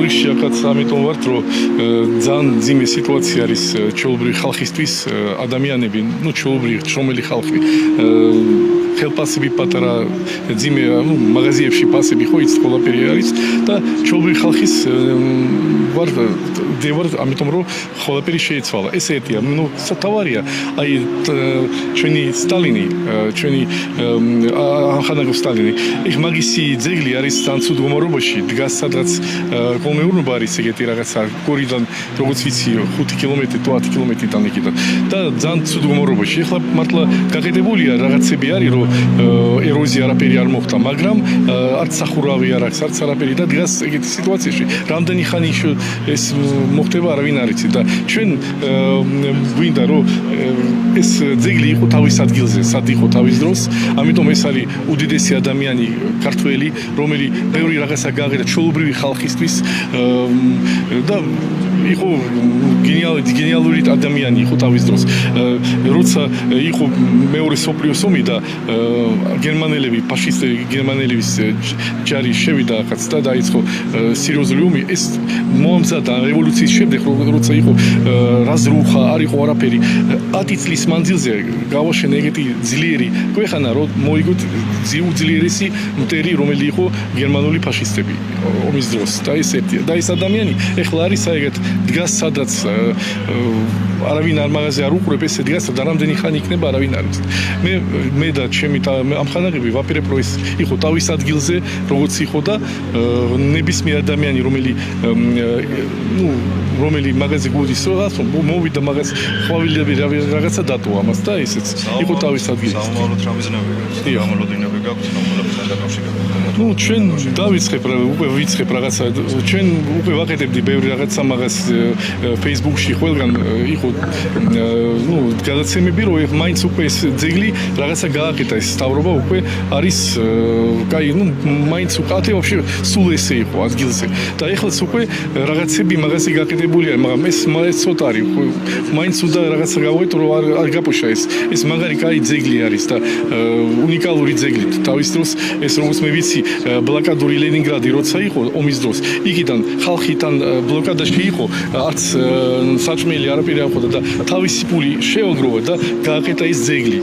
რუბრიკში ახაც ამიტომ ვართ, რომ ძალიან ძიმე სიტუაცია არის ჩვეულებრივი ხალხისთვის, ადამიანები, ჩვეულებრივი შრომელი ხალხი ხელფასები პატარა ძიმე მაღაზიებში პასები ხო იცით ყველაფერი არის და ჩვეულებრივი ხალხის ვარ ამიტომ რომ ყველაფერი შეიცვალა. ეს ერთია, სათავარია, აი ჩვენი სტალინი, ჩვენი ახალგაზრდა სტალინი, ეხ მაგისი ძეგლი არის ძალიან ცუდ მდგომარეობაში, დგას სადღაც კომეურნობა არის ეგეთი რაღაცა, გორიდან როგორც ვიცი 5 კილომეტრი თუ 10 კილომეტრიდან იქიდან და ძალიან ცუდ მდგომარეობაში. ეხლა მართლა გაკეთებულია რაღაცები არის, რომ ეროზია არაფერი არ მოხდა, მაგრამ არც სახურავი არ აქვს, არც არაფერი და დგას ეგეთი სიტუაციაში. რამდენი ხანი ეს მოხდება არავინ არ იცი და ჩვენ გვინდა რომ ეს ძეგლი იყო თავის ადგილზე, სად იყო თავის დროს, ამიტომ ეს არის უდიდესი ადამიანი ქართველი, რომელიც ბევრი რაღაცა გააკეთა ჩვეულებრივი ხალხისთვის და იყო გენიალური ადამიანი იყო თავის დროს. როცა იყო მეორე მსოფლიო ომი და გერმანელები, ფაშისტები გერმანელების ჯარი შევიდა ახაც და დაიწყო სერიოზული ომი, ეს მოამზადა რევოლუციის შემდეგ, როცა იყო რაზრუხა, არ იყო არაფერი. 10 წლის მანძილზე გავაშენე ეგეთი ძლიერი ქვეყანა, რომ მოიგოთ უძლიერესი მტერი, რომელიც იყო გერმანული ფაშისტები ომის დროს და ეს ერთია. და ეს ადამიანი ეხლა არის აიგეთ დგას სადაც არავინ არ მაღაზია არ უყურებ, ესე დგას და რამდენი ხანი იქნება არავინ არ იცით. მე და ჩემი ამხანაგები ვაპირებ რომ ეს იყო თავის ადგილზე, როგორც იყო და ნებისმიერ ადამიანი, რომელიც მაღაზია გუდის, მოვიდა მაღაზ ხვავილები რაღაცა დატოვა ამას და ესეც იყო თავის ადგილზე. საომავლოდ რა მიზნები გაქვს? გამოლოდინები გაქვს ნომრობასთან დაკავშირებით? ჩვენ დავიწყებ რაღაცა, ჩვენ უკვე ვაკეთებდი ბევრი რაღაცა მაგას Facebook-ში ყველგან იყო გადაცემები, რომ მაინც უკვე ეს ძეგლი რაღაცა გააკეთა, ეს სტავრობა უკვე არის კაი, მაინც უკეთე ვაფშე სულ ესე იყო ადგილზე. და ეხლაც უკვე რაღაცები მაგასი გაკეთებულია, მაგრამ ეს ცოტა არის, მაინც უნდა რაღაცა გავუეთო, რომ არ გაპოშა ეს მაგარი კაი ძეგლი არის და უნიკალური ძეგლი. თავის დროს ეს როგორც მე ვიცი, ბლოკადური ლენინგრადი როცა იყო ომის დროს, იქიდან ხალხი თან ბლოკადაში იყო, არც საჭმელი არაფერი არ ყოფილა და თავისი პული შეაგროვა და გააკეთა ეს ძეგლი.